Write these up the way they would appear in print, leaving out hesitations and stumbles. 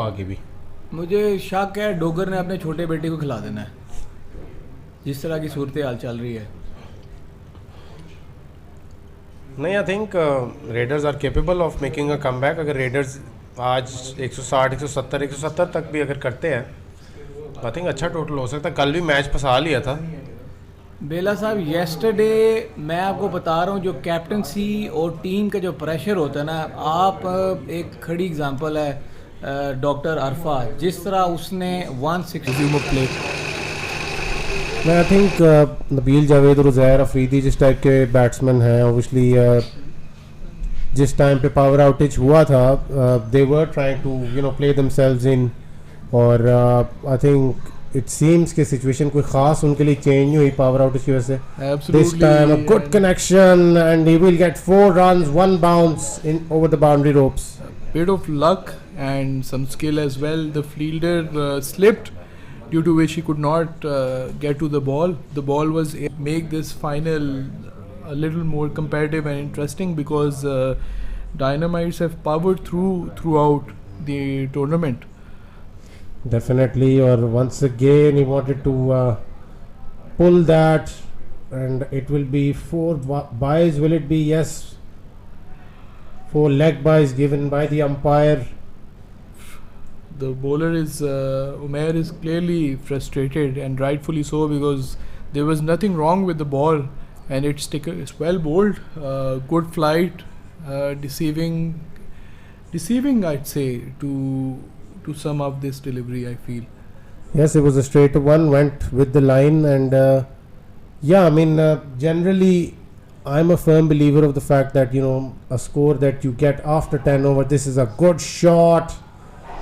आगे भी मुझे शक है डोगर ने अपने छोटे बेटे को खिला देना है, जिस तरह की सूरत हाल चल रही है। नहीं, I think raiders are capable of making a comeback. अगर रेडर्स आज 160 170 तक भी अगर करते हैं, आई थिंक अच्छा टोटल हो सकता है। कल भी मैच फंसा लिया था। बेला साहब, येस्टरडे मैं आपको बता रहा हूँ, जो कैप्टनसी और टीम का जो प्रेशर होता है ना, आप एक खड़ी एग्जांपल है डॉक्टर अरफा, जिस तरह उसने 160 प्ले। मैं आई थिंक नबील जावेद और उज़ैर अफरीदी जिस टाइप के बैट्समैन हैं, ओबियसली जिस टाइम पे पावर आउटेज हुआ था, they were trying to play themselves in, और आई थिंक इट सीम्स कि सिचुएशन कोई ख़ास उनके लिए चेंज नहीं हुई पावर आउटेज की वजह से। This time a good connection and he will get 4 runs, 1 bounce in over the boundary ropes. Bit of luck and some skill as well. The fielder slipped, due to which he could not get to the ball. The ball was make this final a little more competitive and interesting, because Dynamites have powered throughout the tournament. Definitely, or once again he wanted to pull that, and it will be 4 buys. Will it be? Yes, 4 leg buys given by the umpire. The bowler is Umair is clearly frustrated, and rightfully so, because there was nothing wrong with the ball, and it's well bowled, good flight, deceiving I'd say, to sum up this delivery, I feel. Yes, it was a straight one, went with the line, and yeah, I mean, generally I'm a firm believer of the fact that a score that you get after 10 over, this is a good shot.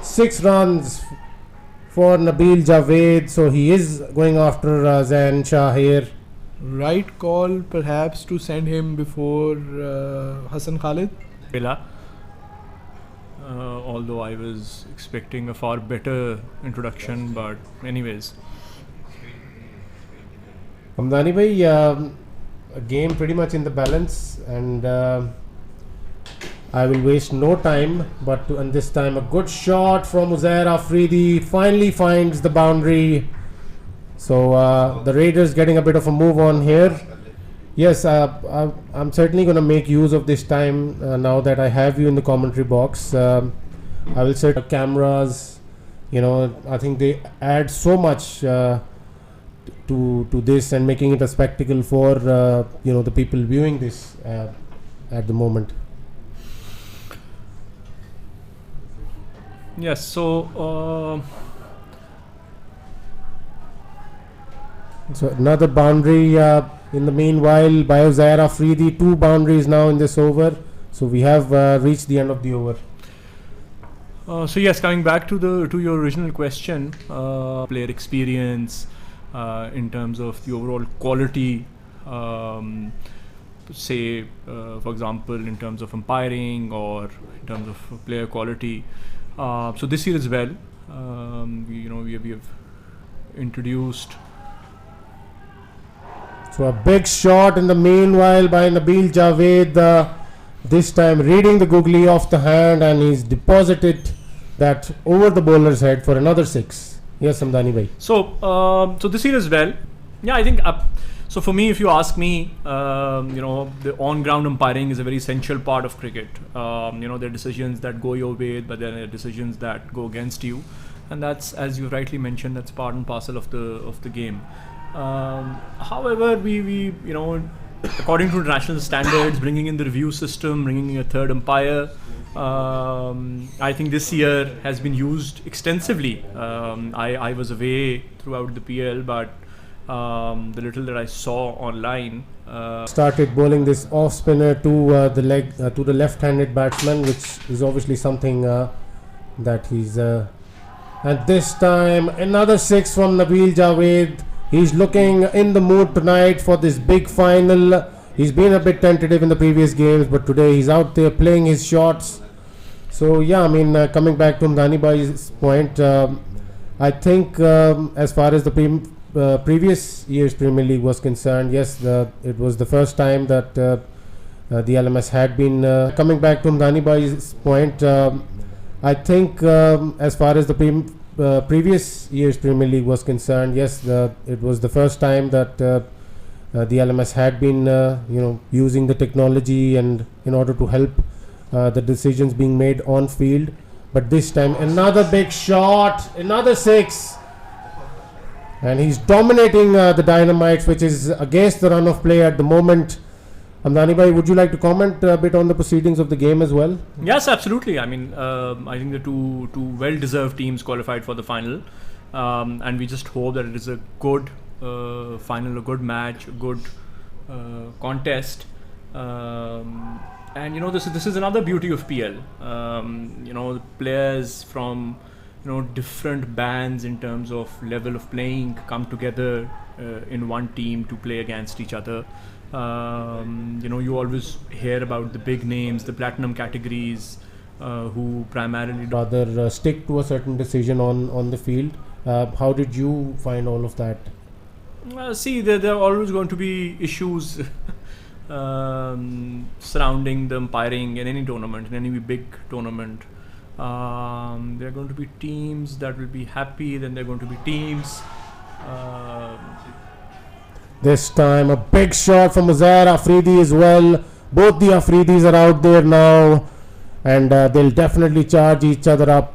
6 runs for Nabil Javed, so he is going after Zain Shah here. Right call perhaps to send him before Hassan Khalid. Villa. Although I was expecting a far better introduction, but anyways. Hamdani bhai, a game pretty much in the balance, and I will waste no time, and this time a good shot from Uzair Afridi finally finds the boundary. So the Raiders getting a bit of a move on here. Yes, I'm certainly going to make use of this time now that I have you in the commentary box. I will set cameras. I think they add so much to this, and making it a spectacle for the people viewing this at the moment. Yes, so another boundary in the meanwhile by Uzair Afridi. 2 boundaries now in this over, so we have reached the end of the over. So yes, coming back to your original question, player experience in terms of the overall quality, say for example in terms of umpiring or in terms of player quality. So this year as well, we have introduced. So a big shot in the meanwhile by Nabil Javed, this time reading the googly off the hand, and he's deposited that over the bowler's head for another 6. Yes, Samdani bhai. So this year as well, yeah, I think so for me, if you ask me, the on-ground umpiring is a very essential part of cricket. There are decisions that go your way, but there are decisions that go against you, and that's, as you rightly mentioned, that's part and parcel of the game. However, we according to international standards, bringing in the review system, bringing in a third umpire, I think this year has been used extensively. I was away throughout the PL, but the little that I saw online, started bowling this off spinner to the left-handed batsman, which is obviously something that he's and this time another 6 from Nabil Javed. He's looking in the mood tonight for this big final. He's been a bit tentative in the previous games, but today he's out there playing his shots. So yeah, I mean, coming back to Mdani bhai's point, I think as far as the previous year's Premier League was concerned, yes, it was the first time that the LMS had been coming back to Mdani bhai's point. I think as far as the previous year's Premier League was concerned, yes, it was the first time that the LMS had been using the technology and in order to help the decisions being made on field. But this time another big shot, another 6, and he's dominating the Dynamites, which is against the run of play at the moment. Hamdani bhai, would you like to comment a bit on the proceedings of the game as well? Yes, absolutely. I mean, I think the two well-deserved teams qualified for the final, and we just hope that it is a good final, a good match, a good contest. And this is another beauty of PL. Players from different bands in terms of level of playing come together in one team to play against each other. You always hear about the big names, the platinum categories, who primarily rather stick to a certain decision on the field. How did you find all of that? See, there are always going to be issues surrounding the umpiring in any tournament, in any big tournament. There are going to be teams that will be happy, then there are going to be teams. This time a big shot from Uzair Afridi as well. Both the Afridis are out there now, and they'll definitely charge each other up.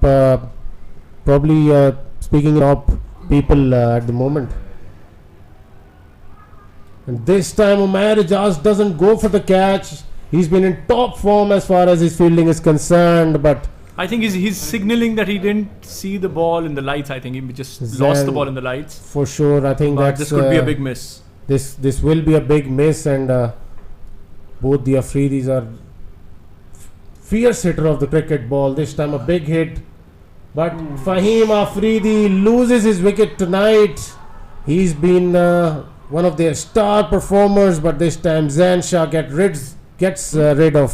Probably speaking up people at the moment. And this time Umair Ijaz doesn't go for the catch. He's been in top form as far as his fielding is concerned, but I think he's signaling that he didn't see the ball in the lights. I think he just lost the ball in the lights. For sure, I think but this could be a big miss. This will be a big miss, and both the Afridis are fierce hitter of the cricket ball. This time a big hit, but Fahim Afridi loses his wicket tonight. He's been one of their star performers, but this time Zain Shah gets rid of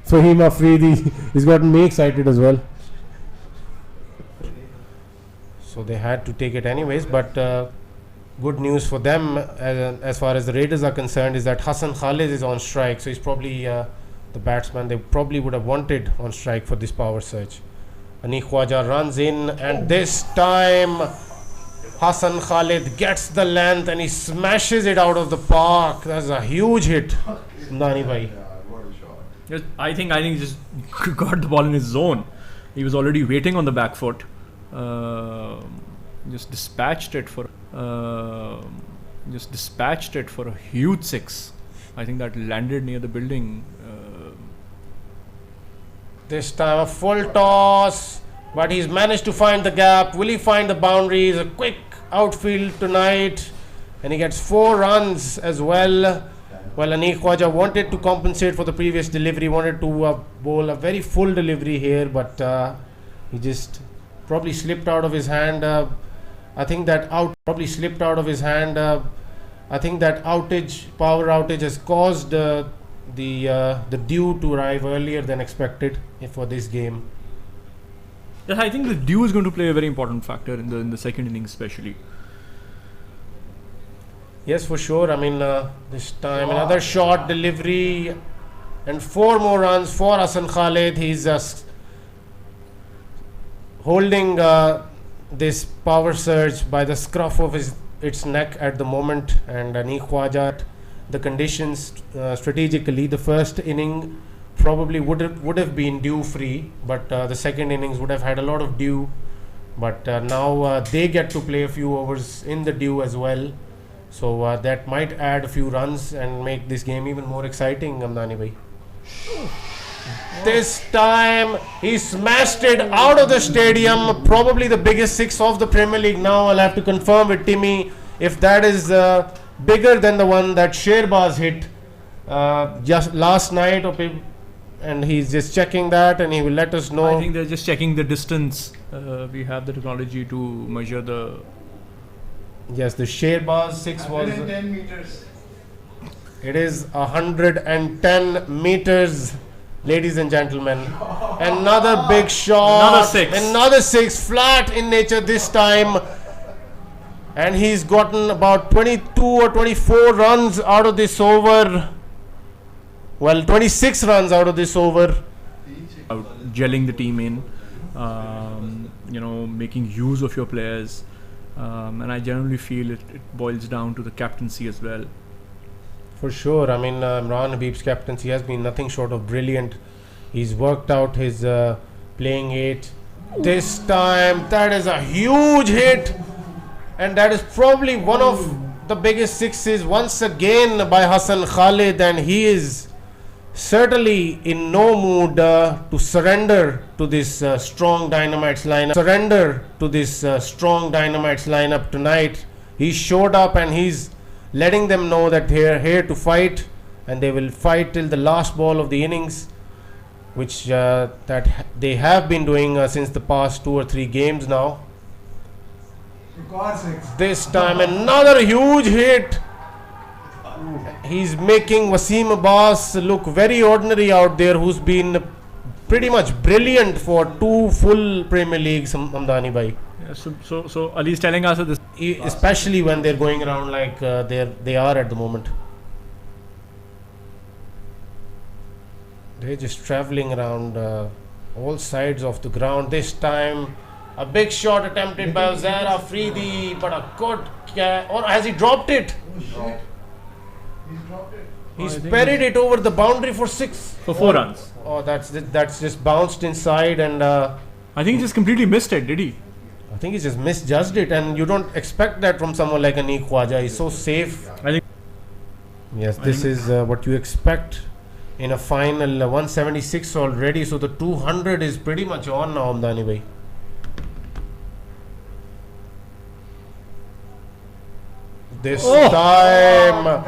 Fahim Afridi. He's gotten me excited as well. So they had to take it anyways, but good news for them as far as the Raiders are concerned is that Hassan Khalid is on strike, so he's probably the batsman they probably would have wanted on strike for this power surge. Aniq Khwaja runs in, and this time Hassan Khalid gets the length and he smashes it out of the park. That's a huge hit, Nani bhai. Yes, I think he just got the ball in his zone. He was already waiting on the back foot. Just dispatched it for a huge 6. I think that landed near the building. This time a full toss, but he's managed to find the gap. Will he find the boundaries? A quick outfield tonight, and he gets 4 runs as well. Well, Aniq Khwaja wanted to compensate for the previous delivery, wanted to bowl a very full delivery here, but he just probably slipped out of his hand. I think that power outage has caused the dew to arrive earlier than expected for this game. Yes, I think the dew is going to play a very important factor in the second innings, especially. Yes, for sure. I mean, this time another short delivery and 4 more runs for Hassan Khalid. He's holding this power surge by the scruff of its neck at the moment, and Aniq Khwaja, the conditions strategically, the first inning probably would have been dew free, but the second innings would have had a lot of dew, but now they get to play a few overs in the dew as well, so that might add a few runs and make this game even more exciting. Amdani bhai, this time he smashed it out of the stadium, probably the biggest 6 of the Premier League. Now I'll have to confirm with Timmy if that is bigger than the one that Sherbaz hit just last night, and he's just checking that and he will let us know. I think they're just checking the distance. We have the technology to measure the... Yes, the Sherbaz 6 was... 110 meters. It is 110 meters, ladies and gentlemen. Another big shot. Another 6 flat in nature this time. And he's gotten about 22 or 24 runs out of this over. Well, 26 runs out of this over. gelling the team in, making use of your players. And I generally feel it boils down to the captaincy as well. For sure. I mean, Imran Habib's captaincy has been nothing short of brilliant. He's worked out his playing 8. This time, that is a huge hit. And that is probably one of the biggest sixes once again by Hassan Khalid. And he is certainly in no mood to surrender to this strong Dynamites lineup. Tonight. He showed up and he's letting them know that they're here to fight, and they will fight till the last ball of the innings, which that they have been doing since the past 2 or 3 games now. This time another huge hit. He's making Wasim Abbas look very ordinary out there, who's been pretty much brilliant for 2 full Premier Leagues, Hamdani bhai. Yeah, so Ali's telling us that this, Especially when they're going around like they are at the moment. They're just traveling around all sides of the ground. This time a big shot attempted by Uzair Afridi, but a good or has he dropped it? He's buried it over the boundary for 4 runs. Oh, that's just bounced inside, and I think he just completely missed it, did he? I think he just misjudged it, and you don't expect that from someone like Anik Khwaja. He's so safe. I think. Yes, this is what you expect in a final. 176 already, so the 200 is pretty much on now, Hamdani bhai. This time,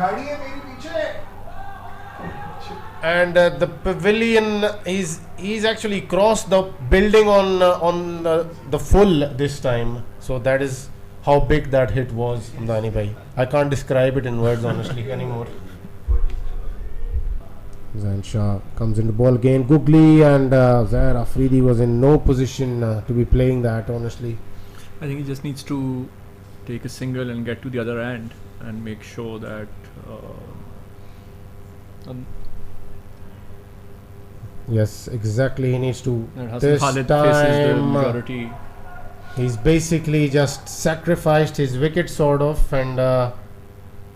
and the pavilion, he's actually crossed the building on the full this time. So that is how big that hit was, Hamdani bhai. I can't describe it in words honestly anymore. Zain Shah comes in the ball again. Googly and Zair Afridi was in no position to be playing that, honestly. I think he just needs to take a single and get to the other end and make sure that yes, exactly. He needs to. Hassan Khalid faces the majority. He's basically just sacrificed his wicket sort of, and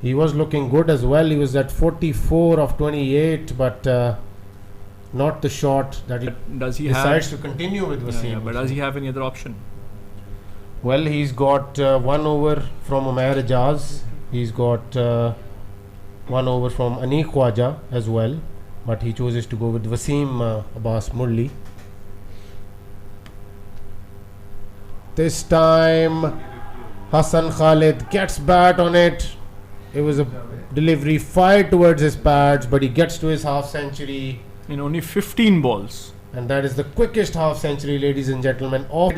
he was looking good as well. He was at 44 of 28, but not the shot that he decides to continue with Wasim. But does he have any other option? Well, he's got 1 over from Umair Ijaz. He's got 1 over from Anik Khwaja as well, but he chooses to go with Wasim Abbas Murli. This time Hassan Khalid gets bat on it. It was a delivery fired towards his pads, but he gets to his half century in only 15 balls, and that is the quickest half century, ladies and gentlemen, of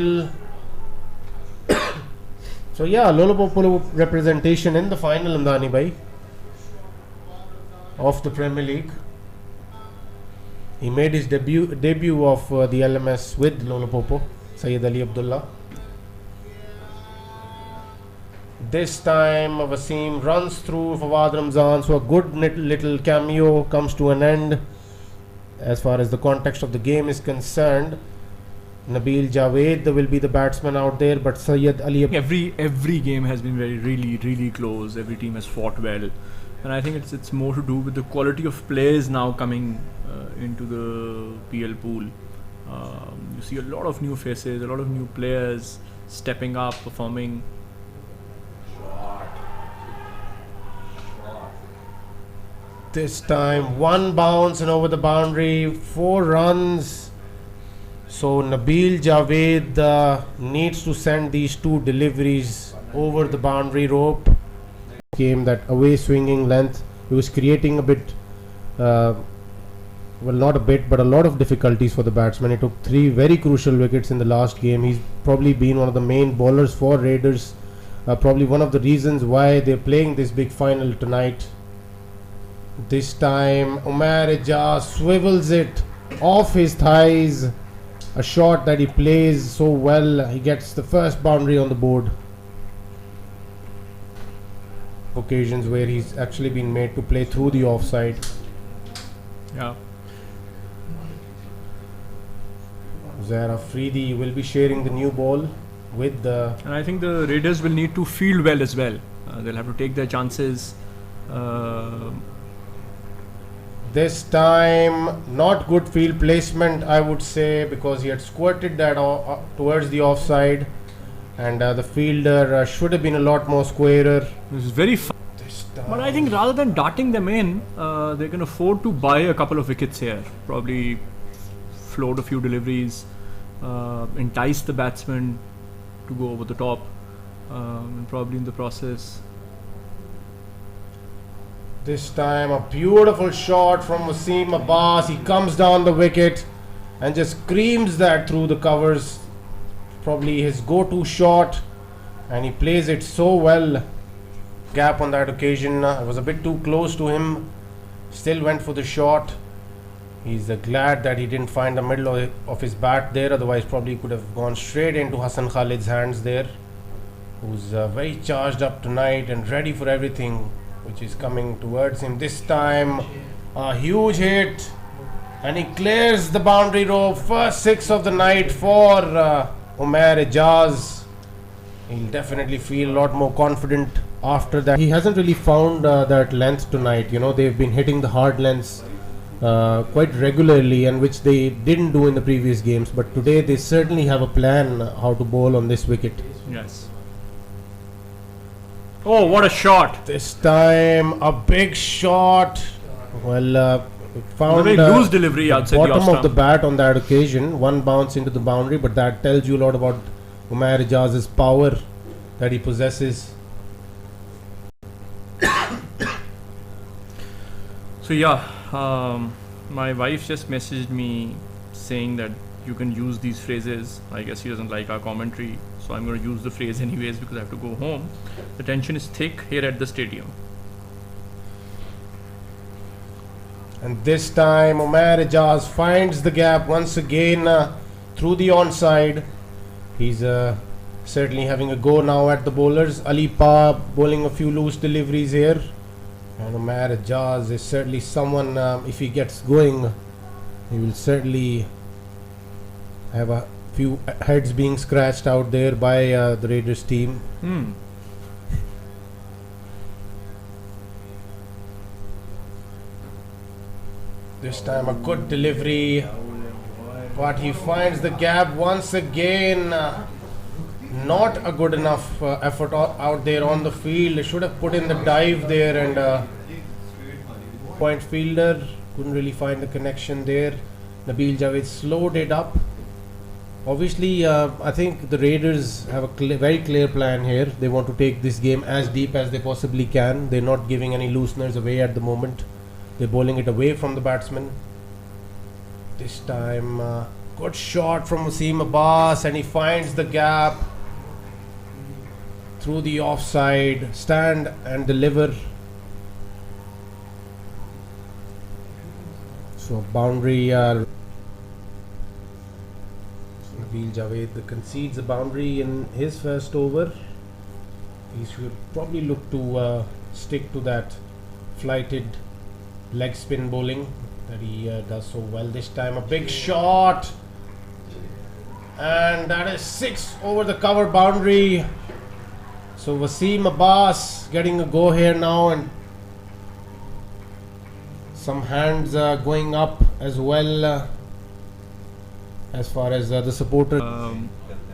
so yeah, Lolopopolo representation in the final, Hamdani bhai, of the Premier League. He made his debut of the LMS with Lolopopo, Sayyid Ali Abdullah. This time Wasim runs through Fawad Ramzan, so a good little cameo comes to an end as far as the context of the game is concerned. Nabil Javed will be the batsman out there, but Sayyid Ali. Every game has been really close. Every team has fought well, and I think it's more to do with the quality of players now coming into the PL pool. You see a lot of new faces, a lot of new players stepping up, performing. This time 1 bounce and over the boundary, 4 runs. So Nabil Javed needs to send these 2 deliveries over the boundary rope. Came that away swinging length. He was creating a bit, well, not a bit, but a lot of difficulties for the batsman. He took 3 very crucial wickets in the last game. He's probably been one of the main bowlers for Raiders. Probably one of the reasons why they're playing this big final tonight. This time Umair Ijaz swivels it off his thighs. A shot that he plays so well. He gets the first boundary on the board. Occasions where he's actually been made to play through the offside. Yeah. Zair Afridi will be sharing the new ball with the. And I think the Raiders will need to field well as well. They'll have to take their chances. This time, not good field placement, I would say, because he had squirted that towards the offside, and the fielder should have been a lot more squarer. This is very fun. But I think rather than darting them in, they can afford to buy a couple of wickets here. Probably float a few deliveries, entice the batsman to go over the top, and probably in the process. This time a beautiful shot from Wasim Abbas. He comes down the wicket and just screams that through the covers. Probably his go-to shot, and he plays it so well. Gap on that occasion. It was a bit too close to him. Still went for the shot. He's glad that he didn't find the middle of his bat there. Otherwise probably could have gone straight into Hassan Khalid's hands there, who's very charged up tonight and ready for everything which is coming towards him. This time a huge hit, and he clears the boundary rope. First 6 of the night for Umair Ijaz. He'll definitely feel a lot more confident after that. He hasn't really found that length tonight. You know, they've been hitting the hard lengths quite regularly, and which they didn't do in the previous games, but today they certainly have a plan how to bowl on this wicket. Yes. Oh, what a shot! This time a big shot. Well, found a very loose delivery outside the bottom off of the stump. bat on that occasion. One bounce into the boundary, but that tells you a lot about Umair Ijaz's power that he possesses. So yeah, my wife just messaged me saying that you can use these phrases. I guess she doesn't like our commentary, so I'm going to use the phrase anyways because I have to go home. The tension is thick here at the stadium. And this time Umair Ijaz finds the gap once again through the onside. He's certainly having a go now at the bowlers. Ali Pa bowling a few loose deliveries here. And Umair Ijaz is certainly someone, if he gets going, he will certainly have a few heads being scratched out there by the Raiders team. This time a good delivery, but he finds the gap once again. Not a good enough effort out there on the field. Should have put in the dive there, and point fielder couldn't really find the connection there. Nabil Javed slowed it up. Obviously, I think the Raiders have a very clear plan here. They want to take this game as deep as they possibly can. They're not giving any looseners away at the moment. They're bowling it away from the batsman. This time, good shot from Wasim Abbas, and he finds the gap through the offside. Stand and deliver. So boundary. Nabil Javed concedes a boundary in his first over. He should probably look to stick to that flighted leg spin bowling that he does so well. This time a big shot, and that is 6 over the cover boundary. So Wasim Abbas getting a go here now, and some hands going up as well as far as the supporter.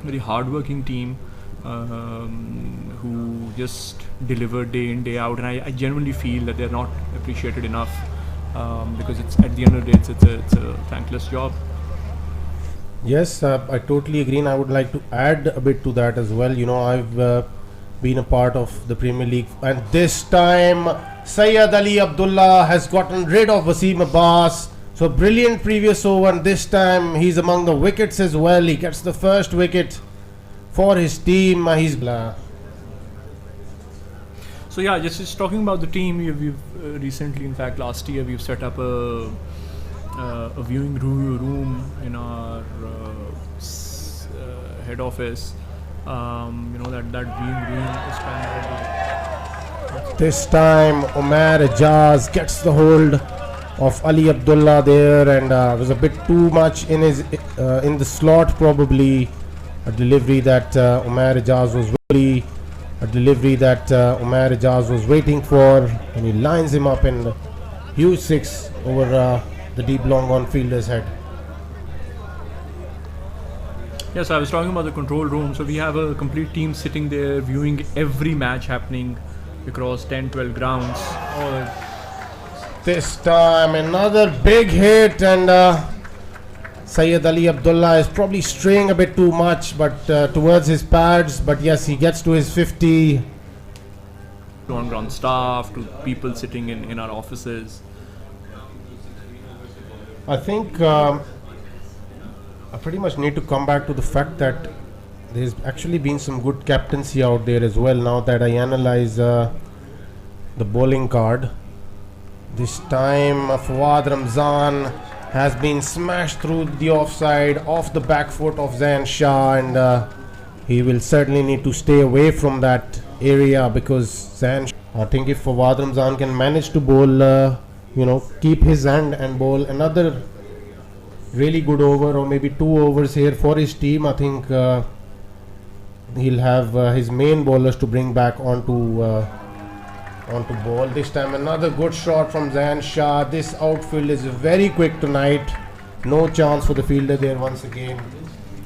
Very hard-working team who just deliver day in, day out, and I genuinely feel that they're not appreciated enough because it's at the end of the day it's a thankless job. Yes, I totally agree, and I would like to add a bit to that as well. You know, I've been a part of the Premier League, and this time Sayyid Ali Abdullah has gotten rid of Wasim Abbas. So brilliant previous over, and this time he's among the wickets as well. He gets the first wicket for his team. So yeah, just talking about the team, we've recently, in fact last year, we've set up a viewing room in our head office. That viewing room is kind of. This time Umair Ijaz gets the hold of Ali Abdullah there, and was a bit too much in his in the slot. Probably a delivery that Umair Ijaz was waiting for, and he lines him up in huge six over the deep long on fielder's head. Yes, I was talking about the control room. So we have a complete team sitting there viewing every match happening across 10-12 grounds. This time another big hit, and Sayyid Ali Abdullah is probably straying a bit too much, but towards his pads. But yes, he gets to his 50. To on-ground staff, to people sitting in our offices. I think I pretty much need to come back to the fact that there's actually been some good captaincy out there as well. Now that I analyze the bowling card, this time Fawad Ramzan has been smashed through the offside off the back foot of Zain Shah, and he will certainly need to stay away from that area, because Zain Shah, I think if Fawad Ramzan can manage to bowl, keep his hand and bowl another really good over, or maybe 2 overs here for his team, I think he'll have his main bowlers to bring back onto bowl. This time another good shot from Zain Shah. This outfield is very quick tonight. No chance for the fielder there once again.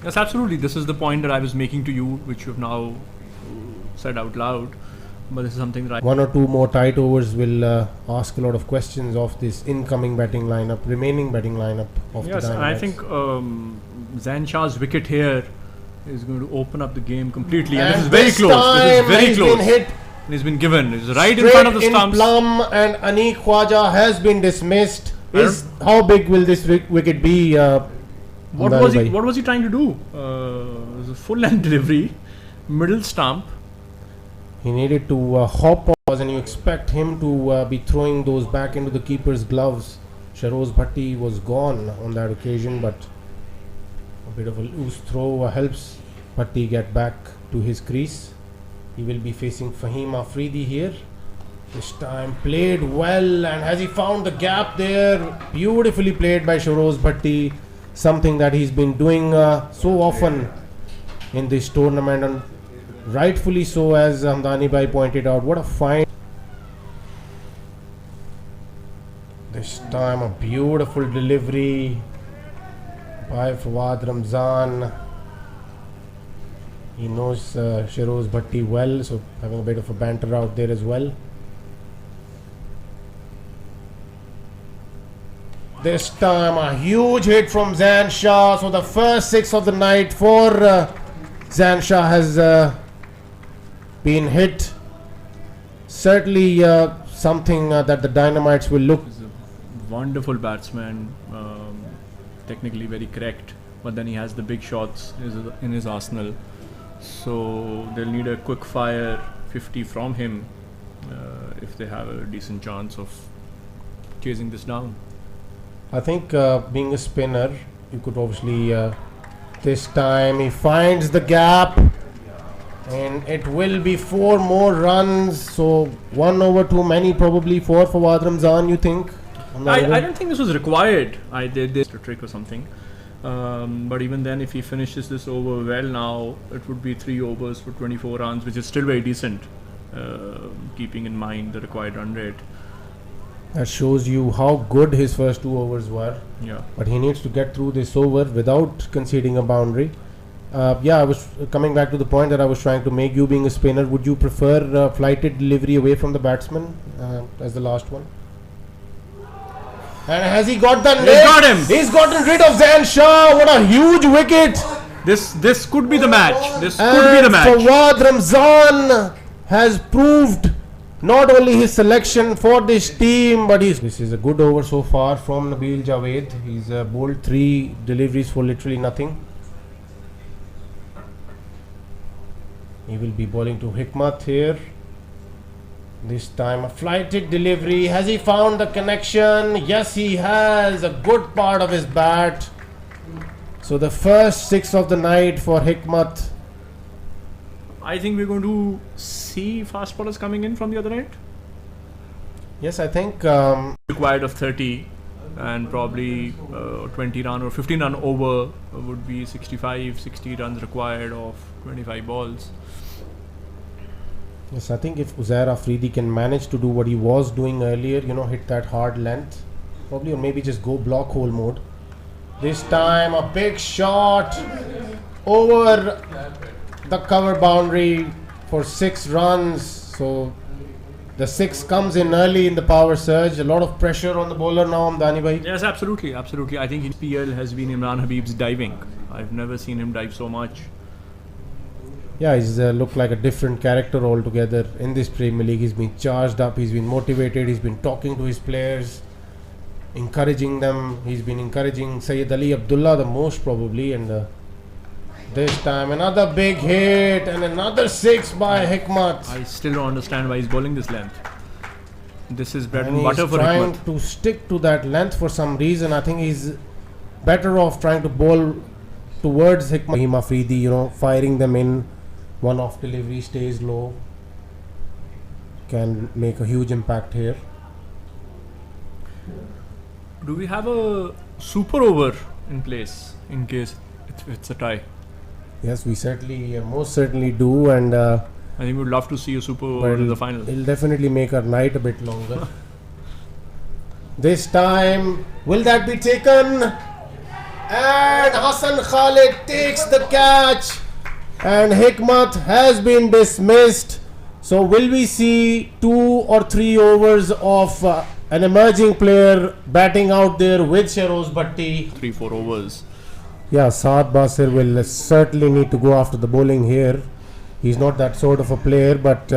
Yes, absolutely. This is the point that I was making to you, which you've now said out loud. But this is something that 1 or 2 more tight overs will ask a lot of questions of this incoming batting lineup, remaining batting lineup of the Dynamites. Yes, and I think Zain Shah's wicket here is going to open up the game completely. And this is very close. This is very close. Been hit and he's been given. It's right in front of the stumps. Plum, and Anik Khwaja has been dismissed. How big will this wicket be? What was he trying to do? It was a full length delivery, middle stump. He needed to hop off, and you expect him to be throwing those back into the keeper's gloves. Sharoz Bhatti was gone on that occasion, but a bit of a loose throw helps Bhatti get back to his crease. He will be facing Fahim Afridi here. This time played well, and has he found the gap there? Beautifully played by Sharoz Bhatti. Something that he's been doing so often in this tournament, and rightfully so, as Hamdani Bhai pointed out. What a fine. This time a beautiful delivery by Fawad Ramzan. He knows Sharoz Bhatti well, so having a bit of a banter out there as well. This time a huge hit from Zain Shah. So the first 6 of the night for Zain Shah has been hit. Certainly something that the Dynamites will look. He's a wonderful batsman, technically very correct, but then he has the big shots in his arsenal. So they'll need a quick fire 50 from him if they have a decent chance of chasing this down. I think being a spinner, you could obviously this time he finds the gap, and it will be 4 more runs. So 1 over too many probably for Fawad Ramzan, you think? I don't think this was required. I did this to trick or something. But even then, if he finishes this over well now, it would be 3 overs for 24 runs, which is still very decent, keeping in mind the required run rate. That shows you how good his first 2 overs were. Yeah. But he needs to get through this over without conceding a boundary. I was coming back to the point that I was trying to make. You being a spinner, would you prefer flighted delivery away from the batsman as the last one? And has he got the net? He's got him. He's gotten rid of Zain Shah. What a huge wicket. This could be the match. This could be the match. Fawad Ramzan has proved not only his selection for this team, but this is a good over so far from Nabil Javed. He's bowled 3 deliveries for literally nothing. He will be bowling to Hikmat here. This time a flighted delivery. Has he found the connection? Yes, he has. A good part of his bat. So the first 6 of the night for Hikmat. I think we're going to see fast bowlers coming in from the other end. Yes, I think Required of 30. and probably 20 run or 15 run over would be 65, 60 runs required of 25 balls. Yes, I think if Uzair Afridi can manage to do what he was doing earlier, hit that hard length, probably, or maybe just go block hole mode. This time a big shot over the cover boundary for 6 runs. So the 6 comes in early in the power surge. A lot of pressure on the bowler now, Amdani bhai. Yes, absolutely. I think his PL has been Imran Habib's diving. I've never seen him dive so much. Yeah, he's looked like a different character altogether in this Premier League. He's been charged up, he's been motivated, he's been talking to his players, encouraging them. He's been encouraging Sayyid Ali Abdullah the most probably, and this time another big hit and another 6 by Hikmat. I still don't understand why he's bowling this length. This is bread And and butter he's for trying Hikmat. to stick to that length for some reason. I think he's better off trying to bowl towards Hikmat. Rahim Afridi, firing them in. One off delivery stays low. Can make a huge impact here. Do we have a super over in place in case it's a tie? Yes, we certainly, most certainly do, and I think we'd love to see a super over in the final. it'll definitely make our night a bit longer. This time, will that be taken? And Hassan Khalid takes the catch, and Hikmat has been dismissed. So will we see 2 or 3 overs of an emerging player batting out there with Sheroz Bhatti? 3-4 overs. Yeah, Saad Basir will certainly need to go after the bowling here. He's not that sort of a player, but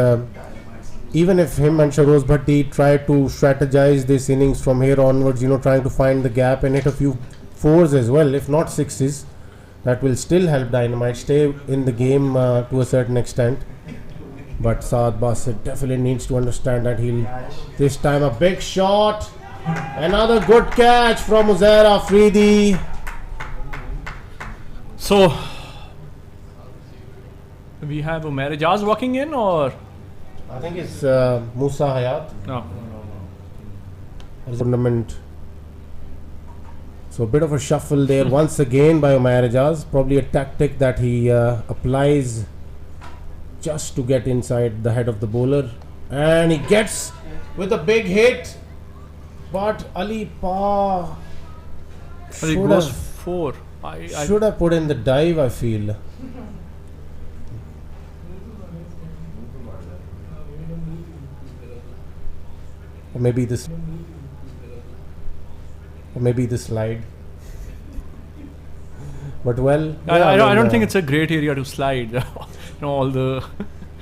even if him and Sheroz Bhatti try to strategize this innings from here onwards, trying to find the gap and hit a few 4s as well, if not 6s, that will still help Dynamite stay in the game to a certain extent. But Saad Basir definitely needs to understand that this time a big shot, another good catch from Uzair Afridi. So we have Umair Ijaz walking in, or I think it's Musa Hayat no? tournament. So a bit of a shuffle there once again by Umair Ijaz. Probably a tactic that he applies just to get inside the head of the bowler, and he gets with a big hit. But Ali Pa But it goes 4. I should have put in the dive, I feel. Or maybe the slide. But well, I don't think it's a great area to slide. All the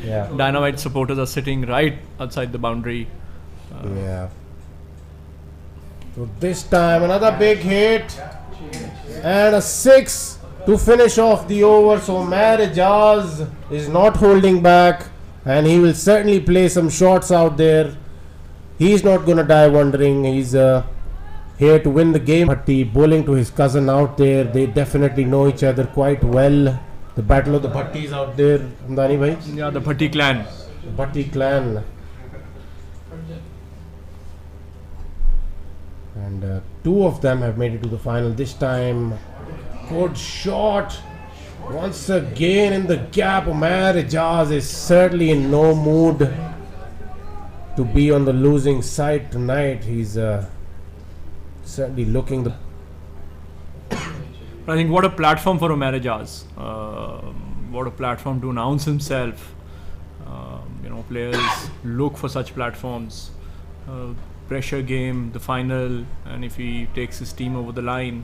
yeah. Dynamite supporters are sitting right outside the boundary. Yeah. So this time another big hit and a 6 to finish off the over. So Umair Ijaz is not holding back, and he will certainly play some shots out there. He's not going to die wondering. He's here to win the game. Bhatti bowling to his cousin out there. They definitely know each other quite well. The battle of the Bhattis out there, Amdani bhai. Yeah, the Bhatti clan. The Bhatti clan. And 2 of them have made it to the final this time. Good shot. Once again in the gap. Umair Ijaz is certainly in no mood to be on the losing side tonight. He's certainly looking the... I think what a platform for Umair Ijaz. What a platform to announce himself. Players look for such platforms. Pressure game, the final, and if he takes his team over the line,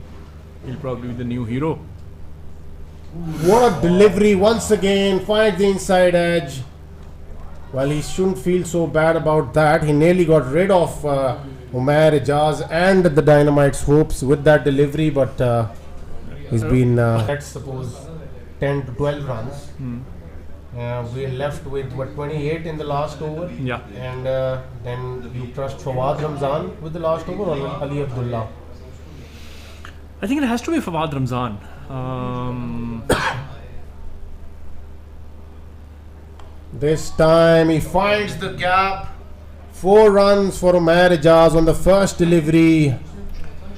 he'll probably be the new hero. What a delivery once again. Finds the inside edge. Well, he shouldn't feel so bad about that. He nearly got rid of Umair Ijaz and the Dynamites' hopes with that delivery, but he's been, let's suppose, 10 to 12 runs. We're left with 28 in the last over. Yeah. And then you trust Fawad Ramzan with the last over, or Ali Abdullah? I think it has to be Fawad Ramzan. This time he finds the gap. 4 runs for Umair Ijaz on the first delivery.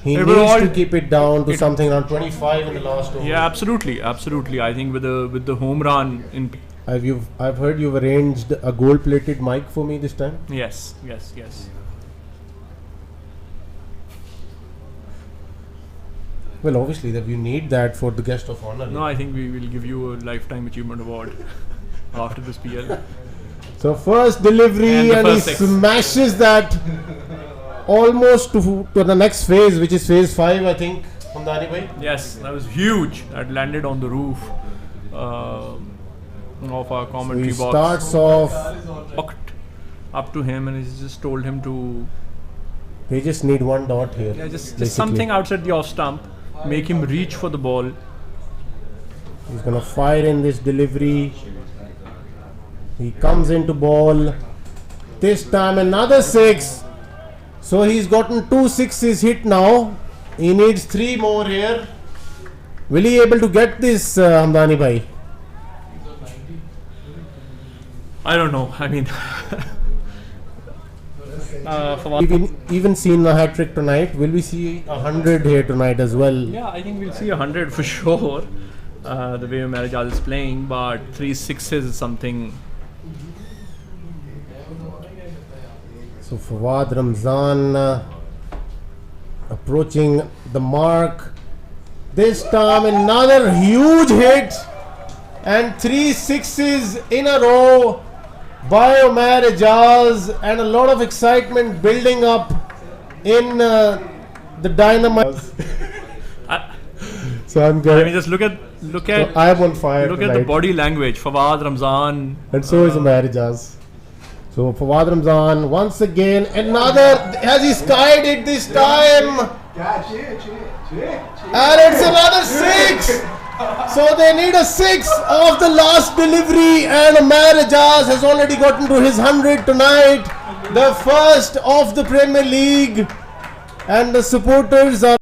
He It needs will all- to keep it down to something around 25 in the last over. Yeah, absolutely. I think with the home run in I've heard you've arranged a gold-plated mic for me this time. yes. Well, obviously that you need that for the guest of honor. No, I think we will give you a lifetime achievement award after this PL. So first delivery And the and he first six. smashes that almost to the next phase, which is phase 5, I think, from Dani bhai. Yes, that was huge. That landed on the roof of our He commentary box. starts off. Walked up to him and he just told him to They just need one dot here. just basically. something outside the off stump, make him reach for the ball. He's gonna fire in this delivery. He comes into ball. This time another 6. So he's gotten 2 6s hit now. He needs 3 more here. Will he able to get this, Hamdani bhai? I don't know. I mean, for We've even seen a hat trick tonight. Will we see 100 here tonight as well? yeah, I think we'll see 100 for sure. The way Marajal is playing, but 3 6s is something. So Fawad Ramzan approaching the mark. This time another huge hit and 3 6s in a row by Umar Ijaz, and a lot of excitement building up in the Dynamites. So I'm I going. mean, just look at I am on fire. look at the tonight. body language. Fawad Ramzan. And so is Umar Ijaz. So Fawad Ramzan once again, another, has he skied it this time? And it's another 6. So they need a 6 of the last delivery, and Umar Ijaz has already gotten to his 100 tonight, the first of the Premier League, and the supporters are